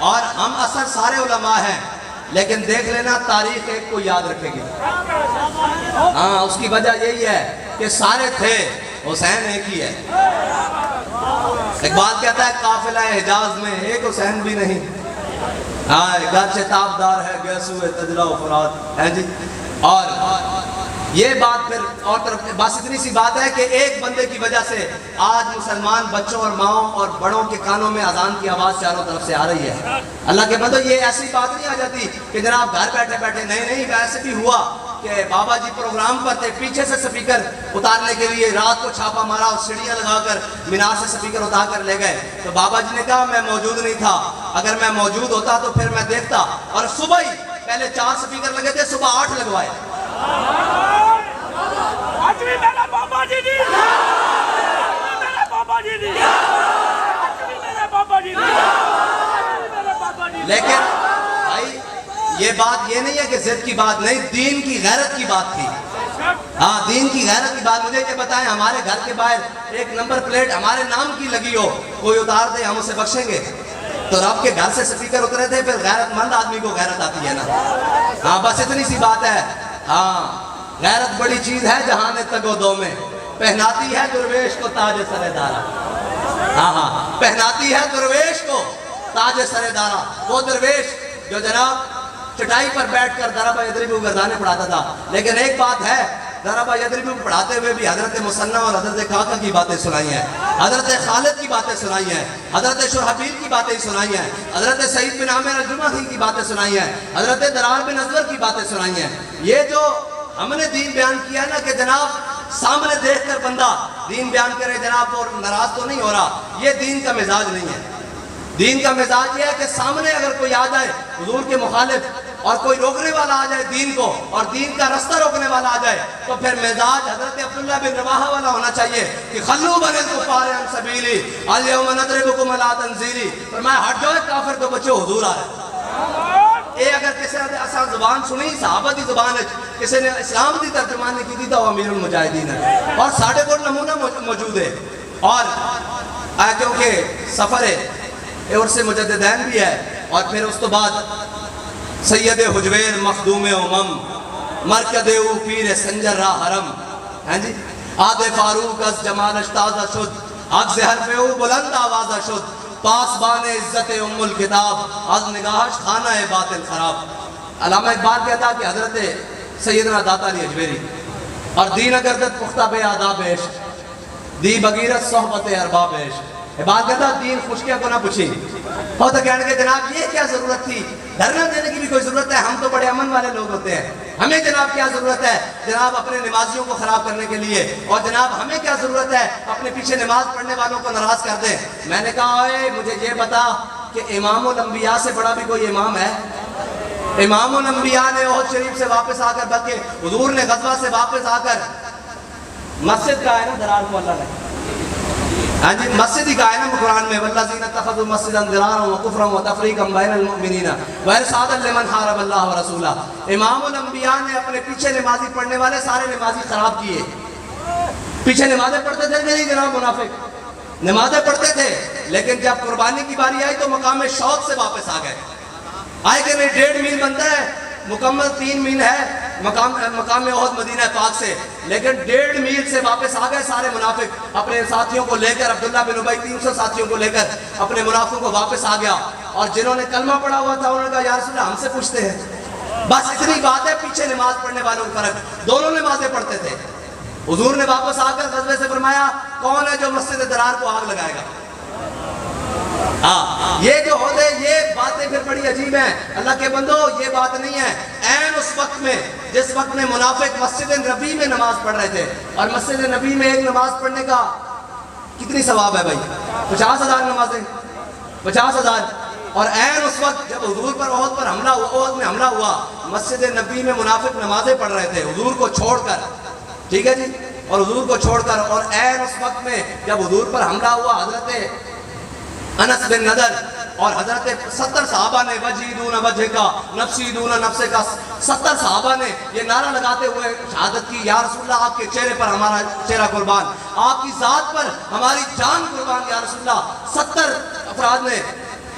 اور ہم اثر سارے علماء ہیں، لیکن دیکھ لینا تاریخ ایک کو یاد رکھے گی۔ ہاں، اس کی وجہ یہی ہے کہ سارے تھے، حسین ایک ہی ہے۔ اقبال کہتا ہے قافلہ حجاز میں ایک حسین بھی نہیں، ہاں گرچہ تابدار ہے گیسوئے تجلہ و فرات ہے جی۔ اور یہ بات پھر اور طرف بس اتنی سی بات ہے کہ ایک بندے کی وجہ سے آج مسلمان بچوں اور ماؤں اور بڑوں کے کانوں میں اذان کی آواز چاروں طرف سے آ رہی ہے۔ اللہ کے بندو، یہ ایسی بات نہیں آ جاتی کہ جناب گھر بیٹھے بیٹھے، نہیں، ویسے بھی ہوا کہ بابا جی پروگرام پر تھے، پیچھے سے سپیکر اتارنے کے لیے رات کو چھاپا مارا اور سیڑھیاں لگا کر مینار سے سپیکر اتار کر لے گئے، تو بابا جی نے کہا میں موجود نہیں تھا، اگر میں موجود ہوتا تو پھر میں دیکھتا۔ اور صبح ہی پہلے 4 سپیکر لگے تھے، صبح 8 لگوائے۔ لیکن بھائی یہ بات یہ نہیں ہے کہ ضد کی بات نہیں، دین کی غیرت کی بات تھی۔ ہاں، دین کی غیرت کی بات۔ مجھے یہ بتائیں، ہمارے گھر کے باہر ایک نمبر پلیٹ ہمارے نام کی لگی ہو، کوئی اتار دے ہم اسے بخشیں گے؟ تو رب کے گھر سے سپیکر اترے تھے، پھر غیرت مند آدمی کو غیرت آتی ہے نا۔ ہاں بس اتنی سی بات ہے۔ ہاں، غیرت بڑی چیز ہے جہان تگ و دو میں، پہناتی ہے درویش کو تاج سر دارا۔ ہاں، پہناتی ہے درویش کو تاج سر دارا۔ وہ درویش جو جناب چٹائی پر بیٹھ کر ضرب یضرب گردانے پڑھاتا تھا، لیکن ایک بات ہے، ضرب یضرب پڑھاتے ہوئے بھی حضرت مثنیٰ اور حضرت خاقہ کی باتیں سنائی ہیں، حضرت خالد کی باتیں سنائی ہیں، حضرت شرحبیل کی باتیں سنائی ہیں، حضرت سعید بن عامر الجمحی کی باتیں سنائی ہیں، حضرت درار بن ازور کی باتیں سنائی ہیں۔ یہ جو ہم نے دین بیان کیا نا کہ جناب سامنے دیکھ کر بندہ دین بیان کرے جناب اور ناراض تو نہیں ہو رہا، یہ دین کا مزاج نہیں ہے۔ دین کا مزاج یہ ہے کہ سامنے اگر کوئی آ جائے حضور کے مخالف اور کوئی روکنے والا آ جائے دین کو، اور دین کا رستہ روکنے والا آ جائے، تو پھر مزاج حضرت عبداللہ بن رواحہ والا ہونا چاہیے کہ خلو بن الکفار عن سبیلی الیوم نضربکم علی تنزیلی، فرمایا ہٹ جاؤ کافر تو بچو حضور آ رہے۔ اے اگر کسی نے ایسا زبان سنی صحابہ دی زبان ہے، کسی نے اسلام دی ترجمانی کی دی تو امیر المجاہدین ہے، اور ساڑھے کو نمونہ موجود ہے۔ اور کیونکہ سفر اور سے مجددین بھی ہے، اور پھر اس تو بعد سید حجویر مخدوم امم مرکد او پیر سنجر را حرم، ہیں جی آد فاروق از جمال اشتازہ شد، حق سے حرف او بلند آوازہ شد، پاسبان عزت ام الکتاب از نگاہش خانہ باطل خراب۔ علامہ اقبال کہتا کہ حضرت سیدنا داتا علی اجویری اور دین اگردت پختہ بے آداب عشق دی بغیرت صحبت ارباب عشق۔ اقبال کہتا دین خوشکیاں کو نہ پوچھی، ہو تو کہنے کے جناب یہ کیا ضرورت تھی، دھرنا دینے کی بھی کوئی ضرورت ہے، ہم تو بڑے امن والے لوگ ہوتے ہیں، ہمیں جناب کیا ضرورت ہے جناب اپنے نمازیوں کو خراب کرنے کے لیے، اور جناب ہمیں کیا ضرورت ہے اپنے پیچھے نماز پڑھنے والوں کو ناراض کر دیں۔ میں نے کہا اے مجھے یہ بتا کہ امام الانبیاء سے بڑا بھی کوئی امام ہے؟ امام الانبیاء نے احد شریف سے واپس آ کر، بلکہ حضور نے غزوہ سے واپس آ کر مسجد کا ہے نا درار کو اللہ نے، ہاں جی مسجد ہی کا ہے نا قرآن میں، والذین اتخذوا مسجدا ضرارا وکفرا وتفریقا بین المؤمنین وارصادا لمن حارب اللہ ورسولہ۔ امام الانبیاء نے اپنے پیچھے نمازی پڑھنے والے سارے نمازی خراب کیے۔ پیچھے نمازیں پڑھتے تھے نہیں جناب منافق، نمازیں پڑھتے تھے، لیکن جب قربانی کی باری آئی تو مقام شوق سے واپس آ گئے۔ آئے کہ نہیں 1.5 میل بنتا ہے، مکمل 3 میل ہے مقام احد مدینہ پاک سے، لیکن 1.5 میل سے واپس آ گئے سارے منافق اپنے ساتھیوں کو لے کر، عبداللہ بن ابی 300 ساتھیوں کو لے کر اپنے منافقوں کو واپس آ گیا، اور جنہوں نے کلمہ پڑھا ہوا تھا انہوں نے کہا یا رسول اللہ ہم سے پوچھتے ہیں۔ بس اتنی بات ہے، پیچھے نماز پڑھنے والوں کا فرق، دونوں نمازیں پڑھتے تھے۔ حضور نے واپس آ کر غزوے سے فرمایا کون ہے جو مسجد درار کو آگ لگائے گا؟ یہ جو ہوتے یہ باتیں پھر بڑی عجیب ہیں اللہ کے بندو، یہ بات نہیں ہے۔ عین اس وقت میں جس وقت میں منافق مسجد نبی میں نماز پڑھ رہے تھے، اور مسجد نبی میں ایک نماز پڑھنے کا کتنی ثواب ہے بھائی؟ 50,000 نمازیں، 50,000۔ اور عین اس وقت جب حضور پر احد پر حملہ ہوا، احد میں حملہ ہوا، مسجد نبی میں منافق نمازیں پڑھ رہے تھے حضور کو چھوڑ کر، ٹھیک ہے جی، اور حضور کو چھوڑ کر، اور عین اس وقت میں جب حضور پر حملہ ہوا حضرت انس بن نضر اور حضرت 70 صحابہ نے وجہی دون وجہ کا نفسی دون نفس کا، 70 صحابہ نے یہ نعرہ لگاتے ہوئے شہادت کی یا رسول اللہ آپ کے چہرے پر ہمارا چہرہ قربان، آپ کی ذات پر ہماری جان قربان یا رسول اللہ۔ 70 افراد نے